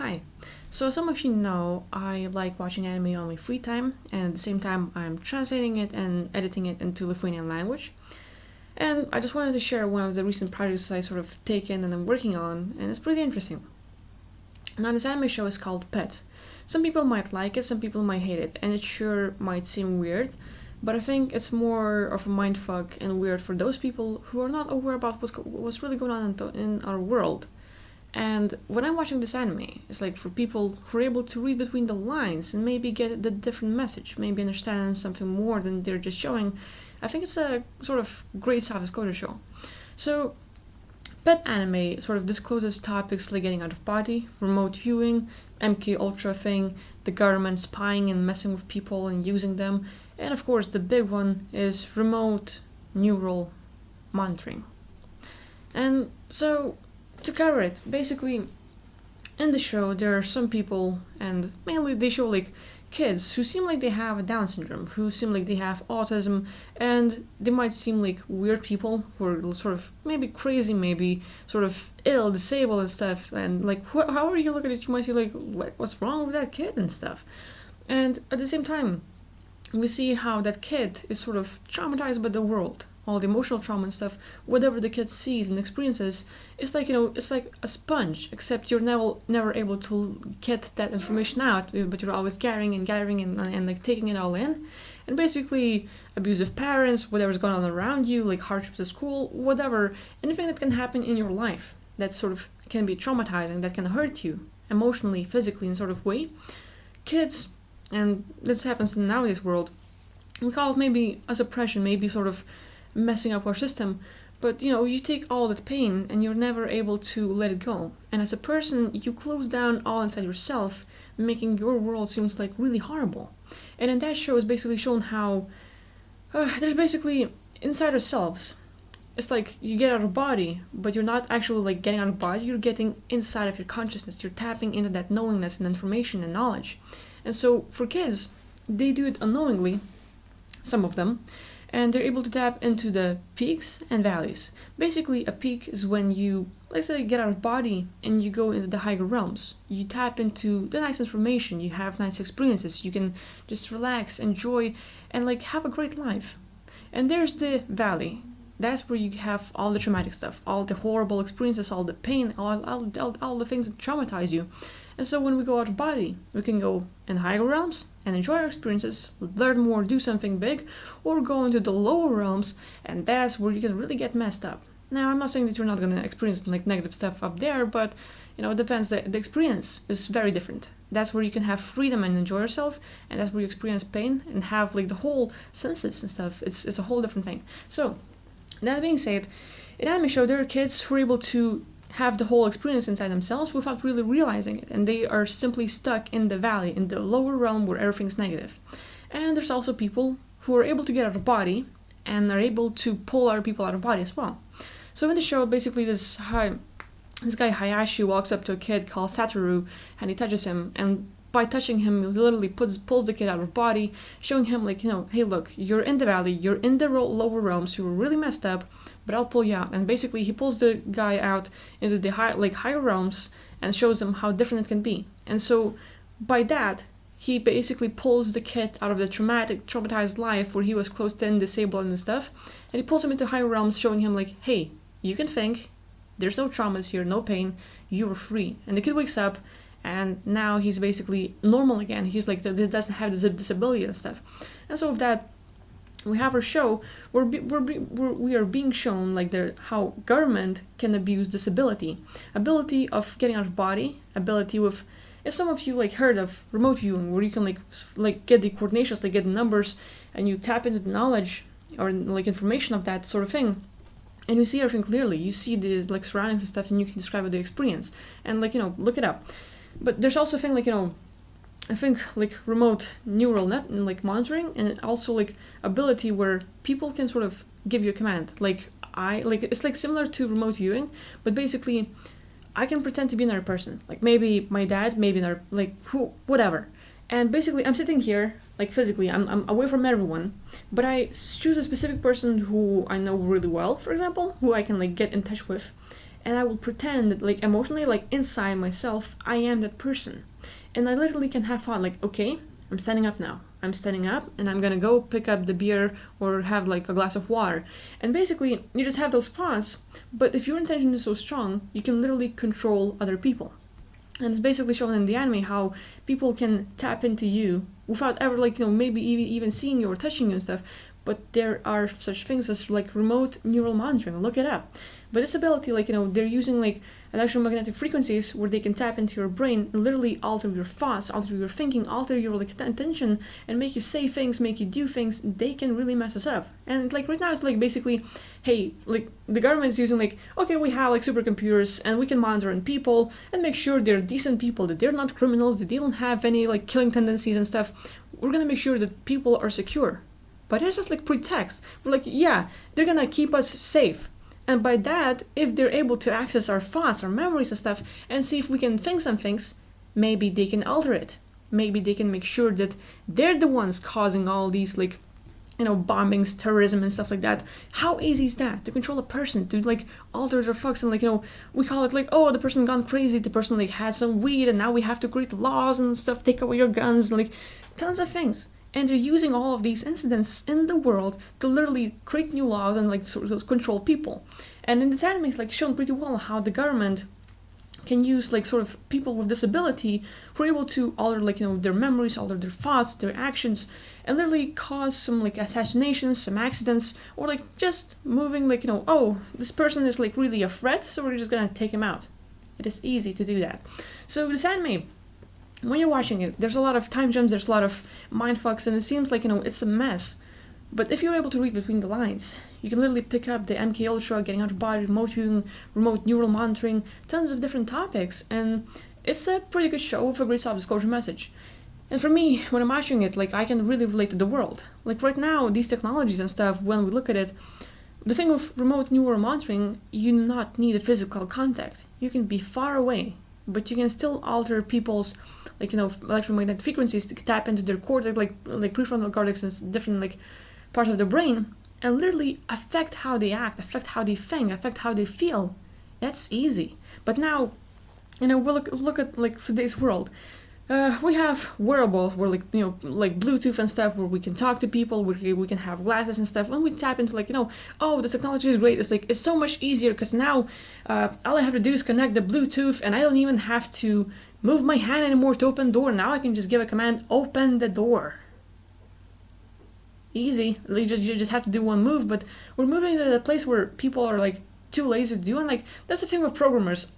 Hi. So as some of you know, I like watching anime on my free time, and at the same time I'm translating it and editing it into Lithuanian language. And I just wanted to share one of the recent projects I sort of taken and I'm working on, and it's pretty interesting. Now this anime show is called Pet. Some people might like it, some people might hate it, and it sure might seem weird, but I think it's more of a mindfuck and weird for those people who are not aware about what's really going on in our world. And when I'm watching this anime, it's like for people who are able to read between the lines and maybe get the different message, maybe understand something more than they're just showing, I think it's a sort of great soft disclosure show. So, pet anime sort of discloses topics like getting out of body, remote viewing, MK Ultra thing, the government spying and messing with people and using them, and of course the big one is remote neural monitoring. And so to cover it, basically, in the show, there are some people, and mainly they show like kids who seem like they have a Down syndrome, who seem like they have autism, and they might seem like weird people who are sort of maybe crazy, maybe sort of ill, disabled and stuff. And like, however you look at it, you might see like, what's wrong with that kid and stuff. And at the same time, we see how that kid is sort of traumatized by the world, all the emotional trauma and stuff, whatever the kid sees and experiences, it's like, it's like a sponge, except you're never able to get that information out, but you're always gathering and like taking it all in. And basically, abusive parents, whatever's going on around you, like hardships at school, whatever, anything that can happen in your life that sort of can be traumatizing, that can hurt you emotionally, physically, in sort of way. Kids, and this happens in nowadays world, we call it maybe a suppression, maybe sort of messing up our system, but you take all that pain and you're never able to let it go, and as a person you close down all inside yourself, making your world seems like really horrible. And in that show is basically shown how there's basically inside ourselves, it's like you get out of body, but you're not actually like getting out of body, you're getting inside of your consciousness, you're tapping into that knowingness and information and knowledge. And so for kids, they do it unknowingly, some of them, and they're able to tap into the peaks and valleys. Basically, a peak is when you, let's say, get out of body and you go into the higher realms. You tap into the nice information, you have nice experiences, you can just relax, enjoy, and like have a great life. And there's the valley. That's where you have all the traumatic stuff, all the horrible experiences, all the pain, all the things that traumatize you. And so when we go out of body, we can go in higher realms and enjoy our experiences, learn more, do something big, or go into the lower realms, and that's where you can really get messed up. Now, I'm not saying that you're not going to experience like negative stuff up there, but it depends. The experience is very different. That's where you can have freedom and enjoy yourself, and that's where you experience pain and have like the whole senses and stuff. It's a whole different thing. So, that being said, in anime show, there are kids who are able to have the whole experience inside themselves without really realizing it, and they are simply stuck in the valley, in the lower realm where everything's negative. And there's also people who are able to get out of body and are able to pull other people out of body as well. So in the show, basically this guy Hayashi walks up to a kid called Satoru and he touches him, and by touching him, he literally pulls the kid out of body, showing him like, hey look, you're in the valley, you're in the lower realms, you were really messed up, but I'll pull you out. And basically he pulls the guy out into the higher realms and shows them how different it can be. And so by that, he basically pulls the kid out of the traumatized life where he was closed in, disabled and stuff, and he pulls him into higher realms, showing him like, hey, you can think, there's no traumas here, no pain, you're free. And the kid wakes up, and now he's basically normal again. He's like, he doesn't have this disability and stuff. And so with that, we have our show where we are being shown like how government can abuse disability, ability of getting out of body, ability with, if some of you like heard of remote viewing, where you can like get the coordinations, like get the numbers, and you tap into the knowledge or like information of that sort of thing, and you see everything clearly. You see the like surroundings and stuff, and you can describe the experience and like look it up. But there's also a thing like I think like remote neural net and like monitoring, and also like ability where people can sort of give you a command. Like it's like similar to remote viewing, but basically I can pretend to be another person. Like maybe my dad, maybe another, like whatever. And basically I'm sitting here, like physically, I'm away from everyone, but I choose a specific person who I know really well, for example, who I can like get in touch with. and I will pretend that like emotionally, like inside myself, I am that person. And I literally can have fun, like, okay, I'm standing up now. I'm standing up and I'm gonna go pick up the beer or have like a glass of water. And basically, you just have those thoughts, but if your intention is so strong, you can literally control other people. And it's basically shown in the anime how people can tap into you without ever, like, maybe even seeing you or touching you and stuff. But there are such things as like remote neural monitoring. Look it up. But this ability, like, they're using like electromagnetic frequencies where they can tap into your brain and literally alter your thoughts, alter your thinking, alter your like attention, and make you say things, make you do things. They can really mess us up. And like right now, it's like basically, hey, like the government is using like, okay, we have like supercomputers and we can monitor in people and make sure they're decent people, that they're not criminals, that they don't have any like killing tendencies and stuff. We're gonna make sure that people are secure. But it's just like pretext. We're like, yeah, they're gonna keep us safe. And by that, if they're able to access our thoughts, our memories and stuff, and see if we can think some things, maybe they can alter it. Maybe they can make sure that they're the ones causing all these like, bombings, terrorism and stuff like that. How easy is that? To control a person, to like alter their thoughts and like, we call it like, oh, the person gone crazy, the person like had some weed and now we have to create laws and stuff, take away your guns, like tons of things. And they're using all of these incidents in the world to literally create new laws and like sort of control people. And in this anime, it's like shown pretty well how the government can use like sort of people with disability who are able to alter like their memories, alter their thoughts, their actions, and literally cause some like assassinations, some accidents, or like just moving like oh, this person is like really a threat, so we're just gonna take him out. It is easy to do that. So this anime, when you're watching it, there's a lot of time jumps, there's a lot of mindfucks, and it seems like, it's a mess. But if you're able to read between the lines, you can literally pick up the MK Ultra, getting out of body, remote viewing, remote neural monitoring, tons of different topics, and it's a pretty good show with a great self-disclosure message. And for me, when I'm watching it, like, I can really relate to the world. Like, right now, these technologies and stuff, when we look at it, the thing with remote neural monitoring, you do not need a physical contact. You can be far away, but you can still alter people's like electromagnetic frequencies to tap into their cortex, like prefrontal cortex and different like parts of the brain, and literally affect how they act, affect how they think, affect how they feel. That's easy. But now, we look at like today's world. We have wearables where like like Bluetooth and stuff where we can talk to people, where we can have glasses and stuff. When we tap into like oh, the technology is great. It's like it's so much easier because now all I have to do is connect the Bluetooth and I don't even have to move my hand anymore to open the door. Now I can just give a command, open the door. Easy. You just have to do one move, but we're moving to a place where people are like too lazy to do, and like that's the thing with programmers.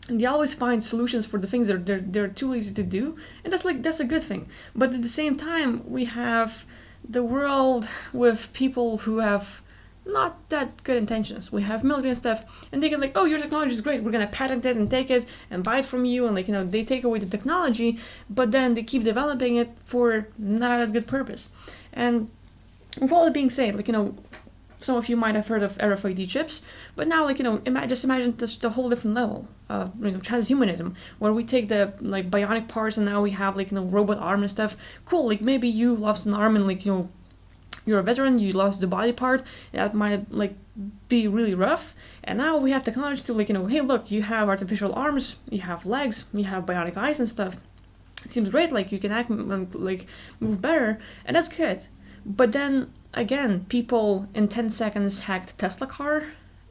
They always find solutions for the things that they're too lazy to do, and that's a good thing. But at the same time, we have the world with people who have not that good intentions. We have military and stuff, and they can like, oh, your technology is great, we're gonna patent it and take it and buy it from you, and like they take away the technology, but then they keep developing it for not a good purpose. And with all that being said, like some of you might have heard of RFID chips, but now like just imagine this the whole different level of transhumanism, where we take the like bionic parts and now we have like robot arm and stuff. Cool, like maybe you lost an arm and like you're a veteran, you lost the body part, that might like be really rough, and now we have technology to like hey look, you have artificial arms, you have legs, you have bionic eyes and stuff. It seems great, like you can act like move better, and that's good. But then again, people in 10 seconds hacked Tesla car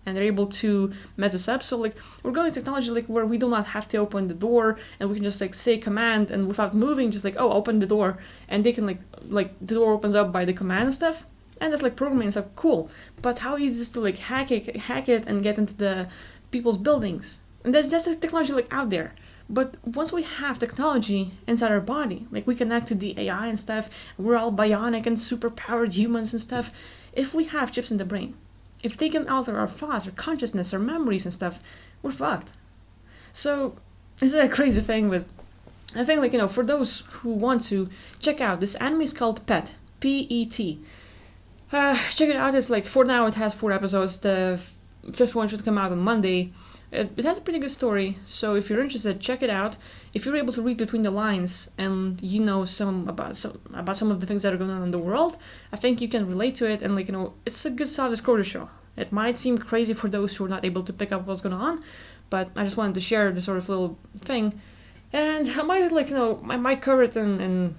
and they're able to mess this up. So like we're going to technology like where we do not have to open the door and we can just like say command and without moving just like, oh, open the door, and they can like the door opens up by the command and stuff. And that's like programming and stuff. Cool. But how easy is this to like hack it and get into the people's buildings? And that's the technology like out there. But once we have technology inside our body, like we connect to the AI and stuff, we're all bionic and super powered humans and stuff. If we have chips in the brain, if they can alter our thoughts, our consciousness, our memories and stuff, we're fucked. So this is a crazy thing, but I think like, for those who want to check out, this anime is called Pet, P-E-T. Check it out. It's like, for now it has 4 episodes. The 5th one should come out on Monday. It has a pretty good story, so if you're interested, check it out. If you're able to read between the lines and you know about some of the things that are going on in the world, I think you can relate to it, and like it's a good self-disclosure show. It might seem crazy for those who are not able to pick up what's going on, but I just wanted to share this sort of little thing. And I might, I might cover it in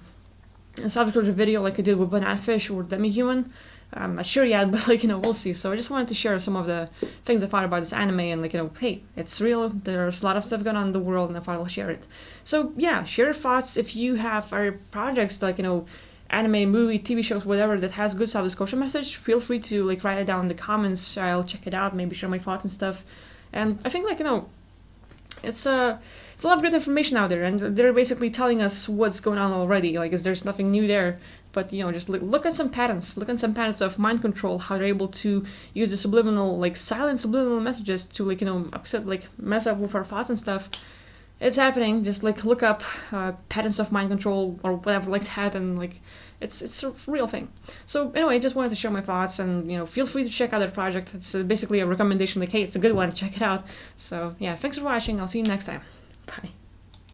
a subsequent video like I did with Banana Fish or Demi-Human. I'm not sure yet, but we'll see. So I just wanted to share some of the things I thought about this anime and hey, it's real. There's a lot of stuff going on in the world and I thought I'll share it. So yeah, share your thoughts if you have projects anime, movie, TV shows, whatever that has good South Scotia message. Feel free to write it down in the comments. I'll check it out, maybe share my thoughts and stuff. And I think it's a lot of good information out there, and they're basically telling us what's going on already. There's nothing new there, but just look at some patterns. Look at some patterns of mind control, how they're able to use the subliminal, silent subliminal messages to accept, mess up with our thoughts and stuff. It's happening. Just look up patterns of mind control or whatever like that, and it's a real thing. So anyway, just wanted to share my thoughts, and feel free to check out that project. It's basically a recommendation. Hey, it's a good one. Check it out. So yeah, thanks for watching. I'll see you next time. Bye.